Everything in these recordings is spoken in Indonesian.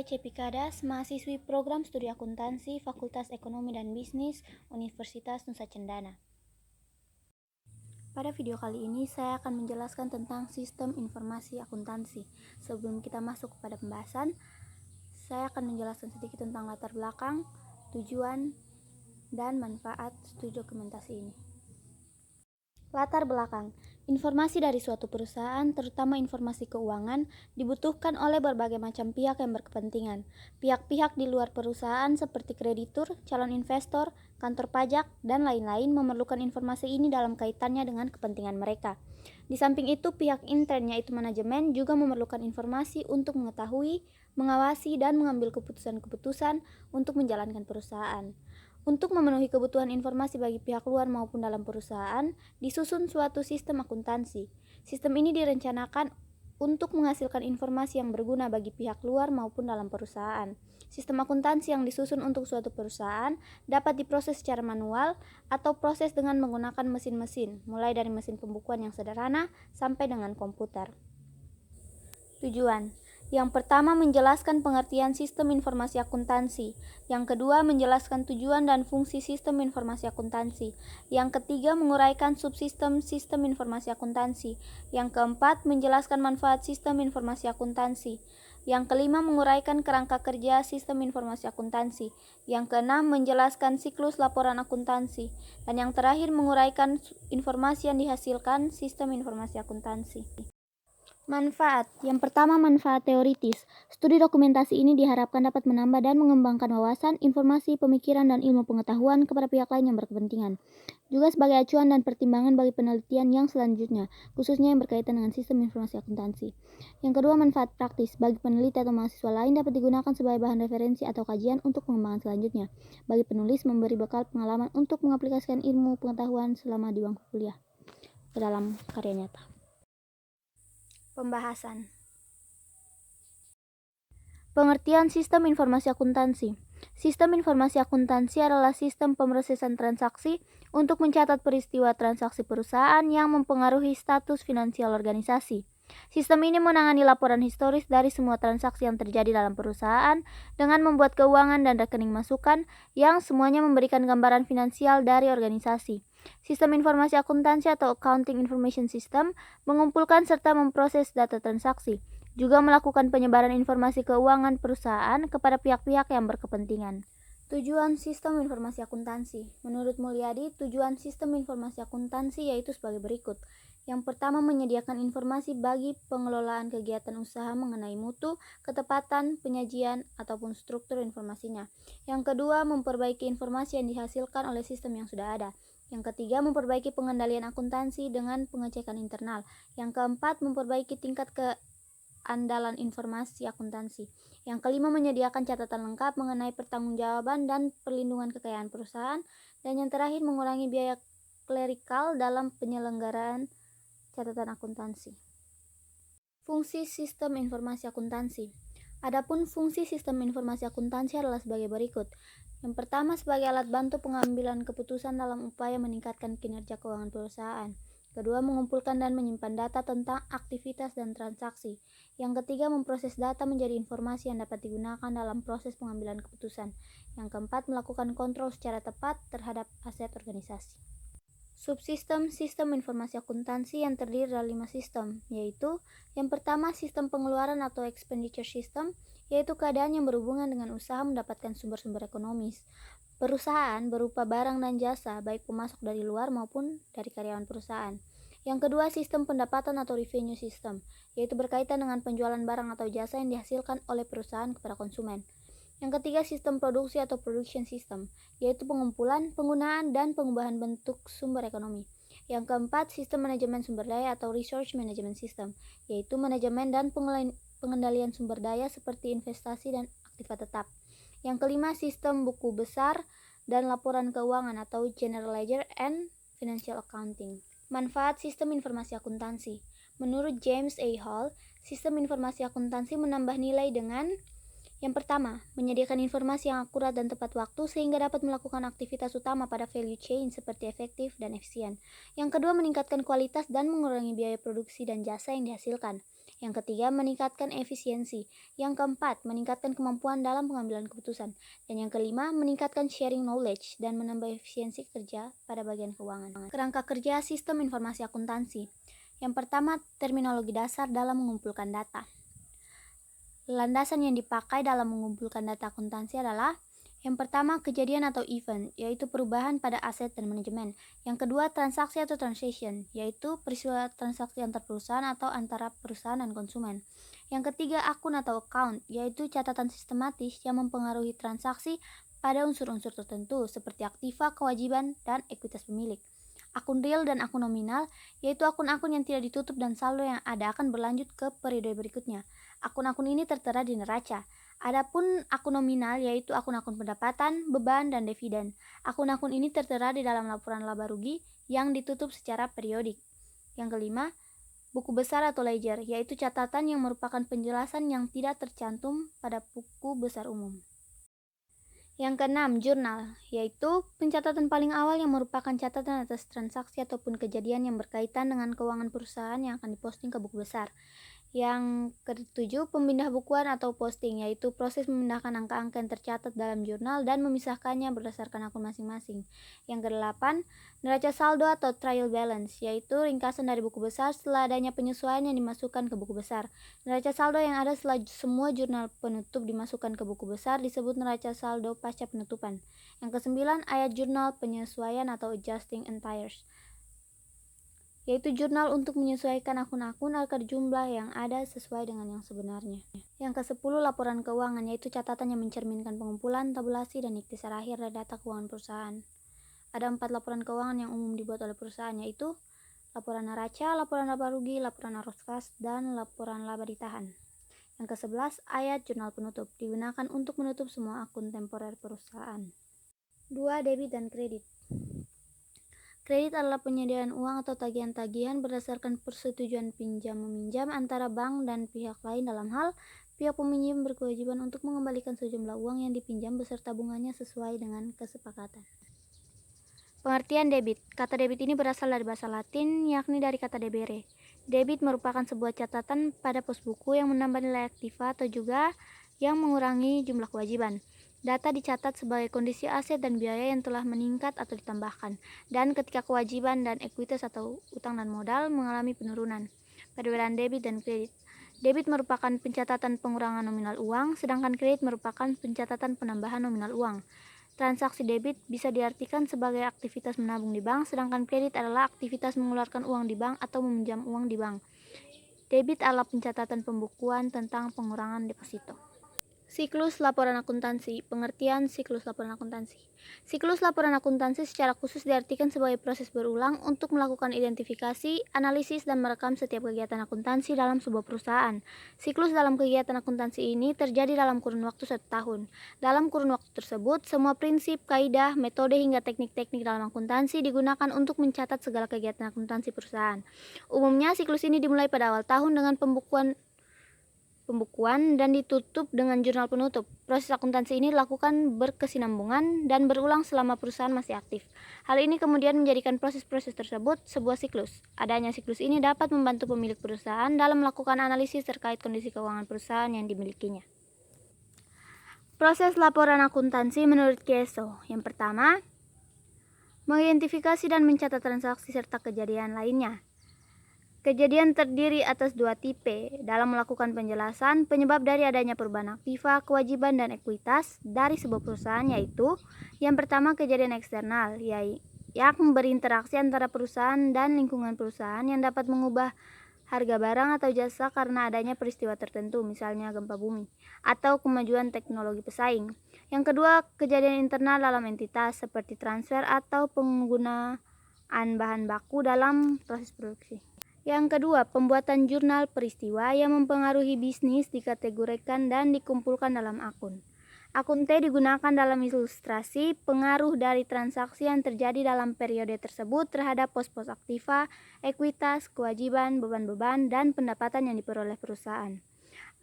Cepi Kadas, mahasiswi program studi akuntansi Fakultas Ekonomi dan Bisnis Universitas Nusa Cendana. Pada video kali ini saya akan menjelaskan tentang sistem informasi akuntansi. Sebelum kita masuk kepada pembahasan, saya akan menjelaskan sedikit tentang latar belakang, tujuan, dan manfaat studi dokumentasi ini. Latar belakang. Informasi dari suatu perusahaan, terutama informasi keuangan, dibutuhkan oleh berbagai macam pihak yang berkepentingan. Pihak-pihak di luar perusahaan seperti kreditur, calon investor, kantor pajak, dan lain-lain memerlukan informasi ini dalam kaitannya dengan kepentingan mereka. Di samping itu, pihak intern yaitu manajemen juga memerlukan informasi untuk mengetahui, mengawasi, dan mengambil keputusan-keputusan untuk menjalankan perusahaan. Untuk memenuhi kebutuhan informasi bagi pihak luar maupun dalam perusahaan, disusun suatu sistem akuntansi. Sistem ini direncanakan untuk menghasilkan informasi yang berguna bagi pihak luar maupun dalam perusahaan. Sistem akuntansi yang disusun untuk suatu perusahaan dapat diproses secara manual atau proses dengan menggunakan mesin-mesin, mulai dari mesin pembukuan yang sederhana sampai dengan komputer. Tujuan. Yang pertama, menjelaskan pengertian sistem informasi akuntansi. Yang kedua, menjelaskan tujuan dan fungsi sistem informasi akuntansi. Yang ketiga, menguraikan subsistem sistem informasi akuntansi. Yang keempat, menjelaskan manfaat sistem informasi akuntansi. Yang kelima, menguraikan kerangka kerja sistem informasi akuntansi. Yang keenam, menjelaskan siklus laporan akuntansi. Dan yang terakhir, menguraikan informasi yang dihasilkan sistem informasi akuntansi. Manfaat. Yang pertama, manfaat teoritis. Studi dokumentasi ini diharapkan dapat menambah dan mengembangkan wawasan, informasi, pemikiran, dan ilmu pengetahuan kepada pihak lain yang berkepentingan. Juga sebagai acuan dan pertimbangan bagi penelitian yang selanjutnya, khususnya yang berkaitan dengan sistem informasi akuntansi. Yang kedua, manfaat praktis. Bagi peneliti atau mahasiswa lain dapat digunakan sebagai bahan referensi atau kajian untuk pengembangan selanjutnya. Bagi penulis, memberi bekal pengalaman untuk mengaplikasikan ilmu pengetahuan selama di bangku kuliah ke dalam karya nyata. Pembahasan. Pengertian sistem informasi akuntansi. Sistem informasi akuntansi adalah sistem pemrosesan transaksi untuk mencatat peristiwa transaksi perusahaan yang mempengaruhi status finansial organisasi. Sistem ini menangani laporan historis dari semua transaksi yang terjadi dalam perusahaan dengan membuat keuangan dan rekening masukan yang semuanya memberikan gambaran finansial dari organisasi. Sistem informasi akuntansi atau Accounting Information System mengumpulkan serta memproses data transaksi, juga melakukan penyebaran informasi keuangan perusahaan kepada pihak-pihak yang berkepentingan. Tujuan sistem informasi akuntansi. Menurut Mulyadi, tujuan sistem informasi akuntansi yaitu sebagai berikut. Yang pertama, menyediakan informasi bagi pengelolaan kegiatan usaha mengenai mutu, ketepatan, penyajian, ataupun struktur informasinya. Yang kedua, memperbaiki informasi yang dihasilkan oleh sistem yang sudah ada. Yang ketiga, memperbaiki pengendalian akuntansi dengan pengecekan internal. Yang keempat, memperbaiki tingkat keandalan informasi akuntansi. Yang kelima, menyediakan catatan lengkap mengenai pertanggungjawaban dan perlindungan kekayaan perusahaan. Dan yang terakhir, mengurangi biaya klerikal dalam penyelenggaraan catatan akuntansi. Fungsi sistem informasi akuntansi. Adapun fungsi sistem informasi akuntansi adalah sebagai berikut. Yang pertama, sebagai alat bantu pengambilan keputusan dalam upaya meningkatkan kinerja keuangan perusahaan. Kedua, mengumpulkan dan menyimpan data tentang aktivitas dan transaksi. Yang ketiga, memproses data menjadi informasi yang dapat digunakan dalam proses pengambilan keputusan. Yang keempat, melakukan kontrol secara tepat terhadap aset organisasi. Subsistem sistem informasi akuntansi yang terdiri dari 5 sistem, yaitu yang pertama, sistem pengeluaran atau expenditure system, yaitu keadaan yang berhubungan dengan usaha mendapatkan sumber-sumber ekonomis perusahaan berupa barang dan jasa, baik pemasok dari luar maupun dari karyawan perusahaan. Yang kedua, sistem pendapatan atau revenue system, yaitu berkaitan dengan penjualan barang atau jasa yang dihasilkan oleh perusahaan kepada konsumen. Yang ketiga, sistem produksi atau production system, yaitu pengumpulan, penggunaan, dan pengubahan bentuk sumber ekonomi. Yang keempat, sistem manajemen sumber daya atau resource management system, yaitu manajemen dan pengendalian sumber daya seperti investasi dan aktiva tetap. Yang kelima, sistem buku besar dan laporan keuangan atau general ledger and financial accounting. Manfaat sistem informasi akuntansi. Menurut James A. Hall, sistem informasi akuntansi menambah nilai dengan yang pertama, menyediakan informasi yang akurat dan tepat waktu sehingga dapat melakukan aktivitas utama pada value chain seperti efektif dan efisien. Yang kedua, meningkatkan kualitas dan mengurangi biaya produksi dan jasa yang dihasilkan. Yang ketiga, meningkatkan efisiensi. Yang keempat, meningkatkan kemampuan dalam pengambilan keputusan. Dan yang kelima, meningkatkan sharing knowledge dan menambah efisiensi kerja pada bagian keuangan. Kerangka kerja sistem informasi akuntansi. Yang pertama, terminologi dasar dalam mengumpulkan data. Landasan yang dipakai dalam mengumpulkan data akuntansi adalah yang pertama, kejadian atau event, yaitu perubahan pada aset dan manajemen. Yang kedua, transaksi atau transaction, yaitu peristiwa transaksi antar perusahaan atau antara perusahaan dan konsumen. Yang ketiga, akun atau account, yaitu catatan sistematis yang mempengaruhi transaksi pada unsur-unsur tertentu seperti aktiva, kewajiban, dan ekuitas pemilik. Akun real dan akun nominal, yaitu akun-akun yang tidak ditutup dan saldo yang ada akan berlanjut ke periode berikutnya. Akun-akun ini tertera di neraca. Adapun akun nominal yaitu akun-akun pendapatan, beban, dan dividen. Akun-akun ini tertera di dalam laporan laba rugi yang ditutup secara periodik. Yang kelima, buku besar atau ledger, yaitu catatan yang merupakan penjelasan yang tidak tercantum pada buku besar umum. Yang keenam, jurnal, yaitu pencatatan paling awal yang merupakan catatan atas transaksi ataupun kejadian yang berkaitan dengan keuangan perusahaan yang akan diposting ke buku besar. Yang ketujuh, pemindah bukuan atau posting, yaitu proses memindahkan angka-angka yang tercatat dalam jurnal dan memisahkannya berdasarkan akun masing-masing. Yang kedelapan, neraca saldo atau trial balance, yaitu ringkasan dari buku besar setelah adanya penyesuaian yang dimasukkan ke buku besar. Neraca saldo yang ada setelah semua jurnal penutup dimasukkan ke buku besar disebut neraca saldo pasca penutupan. Yang kesembilan, ayat jurnal penyesuaian atau adjusting entries, yaitu jurnal untuk menyesuaikan akun-akun agar jumlah yang ada sesuai dengan yang sebenarnya. Yang ke-10, laporan keuangan, yaitu catatan yang mencerminkan pengumpulan, tabulasi, dan ikhtisar akhir dari data keuangan perusahaan. Ada 4 laporan keuangan yang umum dibuat oleh perusahaan, yaitu laporan neraca, laporan laba rugi, laporan arus kas, dan laporan laba ditahan. Yang ke-11, ayat jurnal penutup, digunakan untuk menutup semua akun temporer perusahaan. 2. Debit dan kredit. Kredit adalah penyediaan uang atau tagihan-tagihan berdasarkan persetujuan pinjam-meminjam antara bank dan pihak lain dalam hal pihak peminjam berkewajiban untuk mengembalikan sejumlah uang yang dipinjam beserta bunganya sesuai dengan kesepakatan. Pengertian debit. Kata debit ini berasal dari bahasa Latin, yakni dari kata debere. Debit merupakan sebuah catatan pada pos buku yang menambah nilai aktiva atau juga yang mengurangi jumlah kewajiban. Data dicatat sebagai kondisi aset dan biaya yang telah meningkat atau ditambahkan, dan ketika kewajiban dan ekuitas atau utang dan modal mengalami penurunan. Perbedaan debit dan kredit. Debit merupakan pencatatan pengurangan nominal uang, sedangkan kredit merupakan pencatatan penambahan nominal uang. Transaksi debit bisa diartikan sebagai aktivitas menabung di bank, sedangkan kredit adalah aktivitas mengeluarkan uang di bank atau meminjam uang di bank. Debit adalah pencatatan pembukuan tentang pengurangan deposito. Siklus laporan akuntansi. Pengertian siklus laporan akuntansi. Siklus laporan akuntansi secara khusus diartikan sebagai proses berulang untuk melakukan identifikasi, analisis, dan merekam setiap kegiatan akuntansi dalam sebuah perusahaan. Siklus dalam kegiatan akuntansi ini terjadi dalam kurun waktu 1 tahun. Dalam kurun waktu tersebut, semua prinsip, kaidah, metode, hingga teknik-teknik dalam akuntansi digunakan untuk mencatat segala kegiatan akuntansi perusahaan. Umumnya, siklus ini dimulai pada awal tahun dengan pembukuan dan ditutup dengan jurnal penutup. Proses akuntansi ini dilakukan berkesinambungan dan berulang selama perusahaan masih aktif. Hal ini kemudian menjadikan proses-proses tersebut sebuah siklus. Adanya siklus ini dapat membantu pemilik perusahaan dalam melakukan analisis terkait kondisi keuangan perusahaan yang dimilikinya. Proses laporan akuntansi menurut Keso. Yang pertama, mengidentifikasi dan mencatat transaksi serta kejadian lainnya. Kejadian terdiri atas 2 tipe dalam melakukan penjelasan penyebab dari adanya perubahan aktiva, kewajiban, dan ekuitas dari sebuah perusahaan, yaitu yang pertama kejadian eksternal, yang berinteraksi antara perusahaan dan lingkungan perusahaan yang dapat mengubah harga barang atau jasa karena adanya peristiwa tertentu, misalnya gempa bumi, atau kemajuan teknologi pesaing. Yang kedua, kejadian internal dalam entitas seperti transfer atau penggunaan bahan baku dalam proses produksi. Yang kedua, pembuatan jurnal peristiwa yang mempengaruhi bisnis dikategorikan dan dikumpulkan dalam akun. Akun T digunakan dalam ilustrasi pengaruh dari transaksi yang terjadi dalam periode tersebut terhadap pos-pos aktiva, ekuitas, kewajiban, beban-beban, dan pendapatan yang diperoleh perusahaan.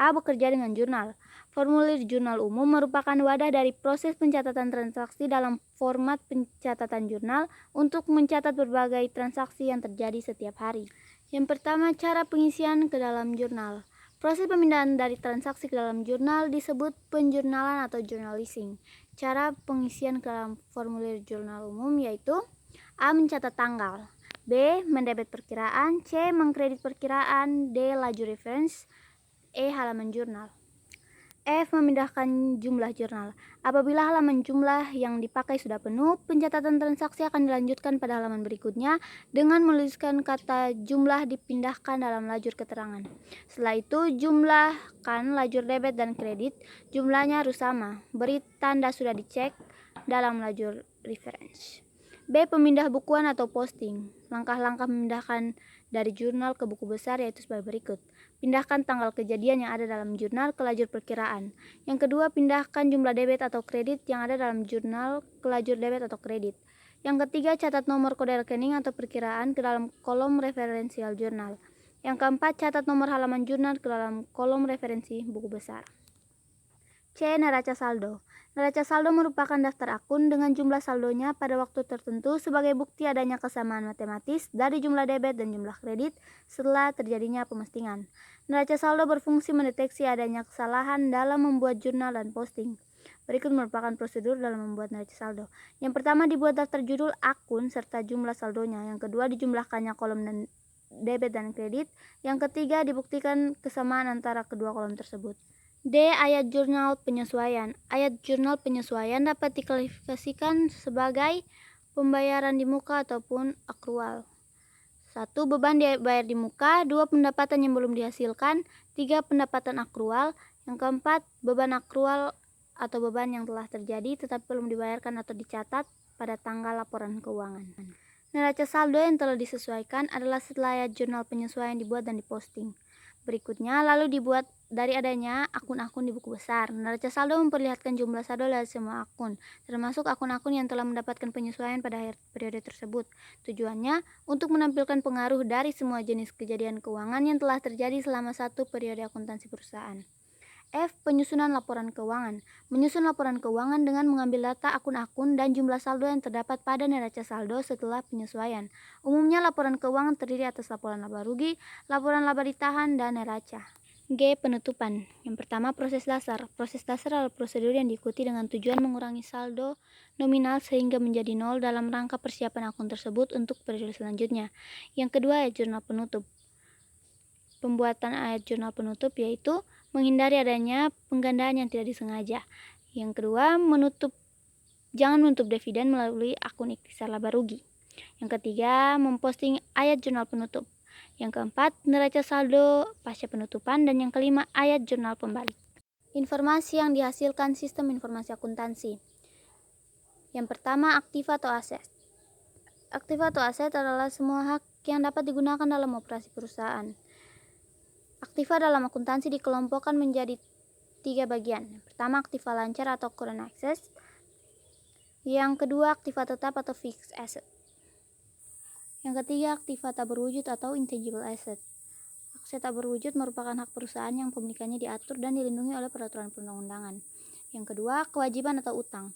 A. Bekerja dengan jurnal. Formulir jurnal umum merupakan wadah dari proses pencatatan transaksi dalam format pencatatan jurnal untuk mencatat berbagai transaksi yang terjadi setiap hari. Yang pertama, cara pengisian ke dalam jurnal. Proses pemindahan dari transaksi ke dalam jurnal disebut penjurnalan atau journalizing. Cara pengisian ke dalam formulir jurnal umum yaitu A. Mencatat tanggal, B. Mendebit perkiraan, C. Mengkredit perkiraan, D. Laju reference, E. Halaman jurnal. F. Memindahkan jumlah jurnal. Apabila halaman jumlah yang dipakai sudah penuh, pencatatan transaksi akan dilanjutkan pada halaman berikutnya dengan menuliskan kata jumlah dipindahkan dalam lajur keterangan. Setelah itu, jumlahkan lajur debit dan kredit, jumlahnya harus sama. Beri tanda sudah dicek dalam lajur reference. B. Pemindah bukuan atau posting. Langkah-langkah memindahkan dari jurnal ke buku besar yaitu sebagai berikut. Pindahkan tanggal kejadian yang ada dalam jurnal ke lajur perkiraan. Yang kedua, pindahkan jumlah debit atau kredit yang ada dalam jurnal ke lajur debit atau kredit. Yang ketiga, catat nomor kode rekening atau perkiraan ke dalam kolom referensial jurnal. Yang keempat, catat nomor halaman jurnal ke dalam kolom referensi buku besar. C. Neraca saldo. Neraca saldo merupakan daftar akun dengan jumlah saldonya pada waktu tertentu sebagai bukti adanya kesamaan matematis dari jumlah debit dan jumlah kredit setelah terjadinya pemestingan. Neraca saldo berfungsi mendeteksi adanya kesalahan dalam membuat jurnal dan posting. Berikut merupakan prosedur dalam membuat neraca saldo. Yang pertama, dibuat daftar judul akun serta jumlah saldonya. Yang kedua, dijumlahkannya kolom dan debit dan kredit. Yang ketiga, dibuktikan kesamaan antara kedua kolom tersebut. D. Ayat jurnal penyesuaian. Ayat jurnal penyesuaian dapat diklasifikasikan sebagai pembayaran di muka ataupun akrual. 1. Beban dibayar di muka. 2. Pendapatan yang belum dihasilkan. 3. Pendapatan akrual. Yang keempat, beban akrual atau beban yang telah terjadi tetapi belum dibayarkan atau dicatat pada tanggal laporan keuangan. Neraca saldo yang telah disesuaikan adalah setelah ayat jurnal penyesuaian dibuat dan diposting. Berikutnya, lalu dibuat dari adanya akun-akun di buku besar. Neraca saldo memperlihatkan jumlah saldo dari semua akun, termasuk akun-akun yang telah mendapatkan penyesuaian pada akhir periode tersebut. Tujuannya untuk menampilkan pengaruh dari semua jenis kejadian keuangan yang telah terjadi selama satu periode akuntansi perusahaan. F. Penyusunan laporan keuangan. Menyusun laporan keuangan dengan mengambil data akun-akun dan jumlah saldo yang terdapat pada neraca saldo setelah penyesuaian. Umumnya laporan keuangan terdiri atas laporan laba rugi, laporan laba ditahan, dan neraca. G. Penutupan. Yang pertama, proses dasar. Proses dasar adalah prosedur yang diikuti dengan tujuan mengurangi saldo nominal sehingga menjadi nol dalam rangka persiapan akun tersebut untuk periode selanjutnya. Yang kedua, ayat jurnal penutup. Pembuatan ayat jurnal penutup yaitu menghindari adanya penggandaan yang tidak disengaja. Yang kedua, jangan menutup dividen melalui akun ikhtisar laba rugi. Yang ketiga, memposting ayat jurnal penutup. Yang keempat, neraca saldo pasca penutupan. Dan yang kelima, ayat jurnal pembalik. Informasi yang dihasilkan sistem informasi akuntansi. Yang pertama, aktiva atau aset. Aktiva atau aset adalah semua hak yang dapat digunakan dalam operasi perusahaan. Aktiva dalam akuntansi dikelompokkan menjadi 3 bagian. Yang pertama, aktiva lancar atau current assets. Yang kedua, aktiva tetap atau fixed asset. Yang ketiga, aktiva tak berwujud atau intangible asset. Aset tak berwujud merupakan hak perusahaan yang pemilikannya diatur dan dilindungi oleh peraturan perundang-undangan. Yang kedua, kewajiban atau utang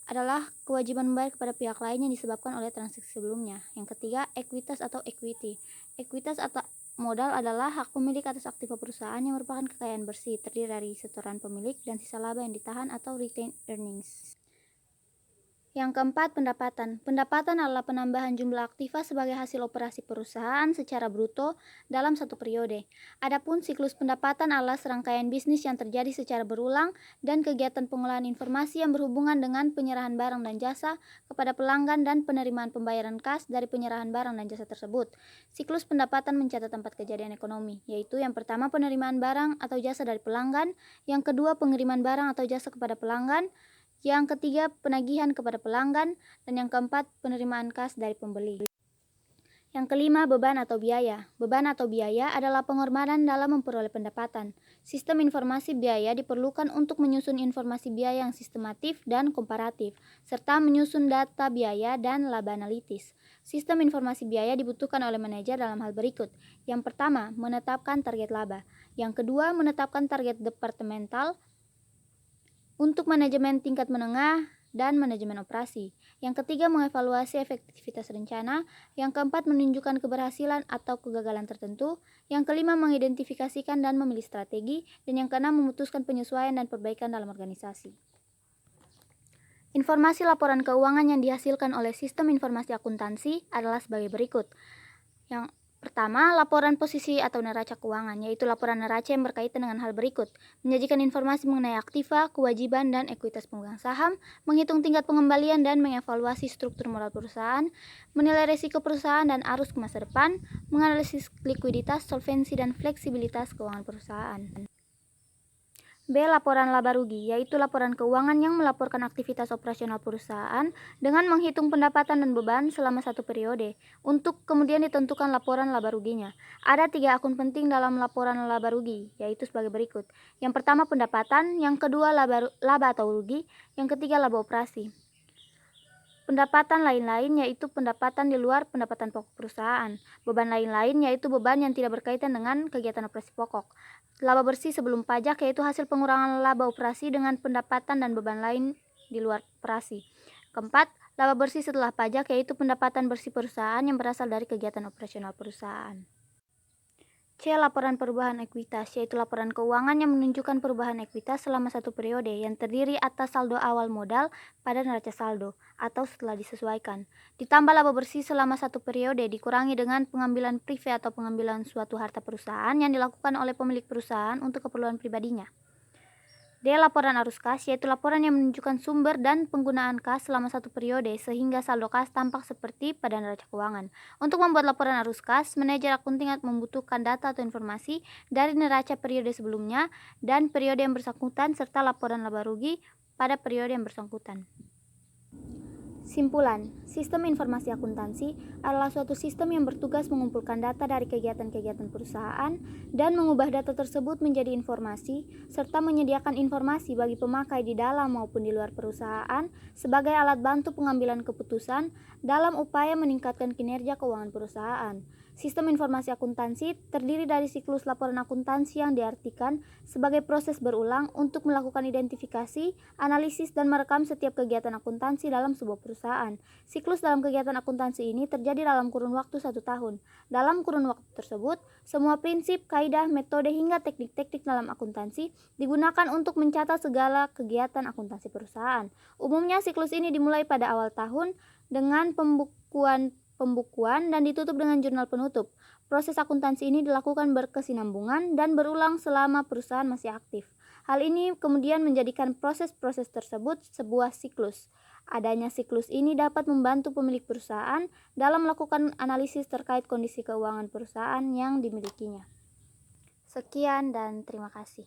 adalah kewajiban membayar kepada pihak lain yang disebabkan oleh transaksi sebelumnya. Yang ketiga, ekuitas atau equity. Ekuitas atau modal adalah hak pemilik atas aktiva perusahaan yang merupakan kekayaan bersih, terdiri dari setoran pemilik dan sisa laba yang ditahan atau retained earnings. Yang keempat, pendapatan. Pendapatan adalah penambahan jumlah aktiva sebagai hasil operasi perusahaan secara bruto dalam satu periode. Adapun siklus pendapatan adalah serangkaian bisnis yang terjadi secara berulang dan kegiatan pengolahan informasi yang berhubungan dengan penyerahan barang dan jasa kepada pelanggan dan penerimaan pembayaran kas dari penyerahan barang dan jasa tersebut. Siklus pendapatan mencatat 4 kejadian ekonomi, yaitu yang pertama, penerimaan barang atau jasa dari pelanggan, yang kedua, pengiriman barang atau jasa kepada pelanggan, yang ketiga, penagihan kepada pelanggan, dan yang keempat, penerimaan kas dari pembeli. Yang kelima, beban atau biaya. Beban atau biaya adalah pengorbanan dalam memperoleh pendapatan. Sistem informasi biaya diperlukan untuk menyusun informasi biaya yang sistematif dan komparatif, serta menyusun data biaya dan laba analitis. Sistem informasi biaya dibutuhkan oleh manajer dalam hal berikut. Yang pertama, menetapkan target laba. Yang kedua, menetapkan target departemental. Untuk manajemen tingkat menengah, dan manajemen operasi. Yang ketiga, mengevaluasi efektivitas rencana. Yang keempat, menunjukkan keberhasilan atau kegagalan tertentu. Yang kelima, mengidentifikasikan dan memilih strategi. Dan yang keenam, memutuskan penyesuaian dan perbaikan dalam organisasi. Informasi laporan keuangan yang dihasilkan oleh sistem informasi akuntansi adalah sebagai berikut. Yang pertama, laporan posisi atau neraca keuangan, yaitu laporan neraca yang berkaitan dengan hal berikut: menyajikan informasi mengenai aktiva, kewajiban, dan ekuitas pemegang saham, menghitung tingkat pengembalian dan mengevaluasi struktur modal perusahaan, menilai risiko perusahaan dan arus ke masa depan, menganalisis likuiditas, solvensi, dan fleksibilitas keuangan perusahaan. B. Laporan laba rugi, yaitu laporan keuangan yang melaporkan aktivitas operasional perusahaan dengan menghitung pendapatan dan beban selama satu periode, untuk kemudian ditentukan laporan laba ruginya. Ada 3 akun penting dalam laporan laba rugi, yaitu sebagai berikut. Yang pertama, pendapatan. Yang kedua, laba atau rugi. Yang ketiga, laba operasi. Pendapatan lain-lain, yaitu pendapatan di luar pendapatan pokok perusahaan. Beban lain-lain, yaitu beban yang tidak berkaitan dengan kegiatan operasi pokok. Laba bersih sebelum pajak, yaitu hasil pengurangan laba operasi dengan pendapatan dan beban lain di luar operasi. Keempat, laba bersih setelah pajak, yaitu pendapatan bersih perusahaan yang berasal dari kegiatan operasional perusahaan. C. Laporan perubahan ekuitas, yaitu laporan keuangan yang menunjukkan perubahan ekuitas selama satu periode yang terdiri atas saldo awal modal pada neraca saldo atau setelah disesuaikan, ditambah laba bersih selama satu periode dikurangi dengan pengambilan prive atau pengambilan suatu harta perusahaan yang dilakukan oleh pemilik perusahaan untuk keperluan pribadinya. D. Laporan arus kas, yaitu laporan yang menunjukkan sumber dan penggunaan kas selama satu periode sehingga saldo kas tampak seperti pada neraca keuangan. Untuk membuat laporan arus kas, manajer akunting membutuhkan data atau informasi dari neraca periode sebelumnya dan periode yang bersangkutan serta laporan laba rugi pada periode yang bersangkutan. Simpulan, sistem informasi akuntansi adalah suatu sistem yang bertugas mengumpulkan data dari kegiatan-kegiatan perusahaan dan mengubah data tersebut menjadi informasi, serta menyediakan informasi bagi pemakai di dalam maupun di luar perusahaan sebagai alat bantu pengambilan keputusan dalam upaya meningkatkan kinerja keuangan perusahaan. Sistem informasi akuntansi terdiri dari siklus laporan akuntansi yang diartikan sebagai proses berulang untuk melakukan identifikasi, analisis, dan merekam setiap kegiatan akuntansi dalam sebuah perusahaan. Siklus dalam kegiatan akuntansi ini terjadi dalam kurun waktu 1 tahun. Dalam kurun waktu tersebut, semua prinsip, kaidah, metode, hingga teknik-teknik dalam akuntansi digunakan untuk mencatat segala kegiatan akuntansi perusahaan. Umumnya siklus ini dimulai pada awal tahun dengan pembukuan dan ditutup dengan jurnal penutup. Proses akuntansi ini dilakukan berkesinambungan dan berulang selama perusahaan masih aktif. Hal ini kemudian menjadikan proses-proses tersebut sebuah siklus. Adanya siklus ini dapat membantu pemilik perusahaan dalam melakukan analisis terkait kondisi keuangan perusahaan yang dimilikinya. Sekian dan terima kasih.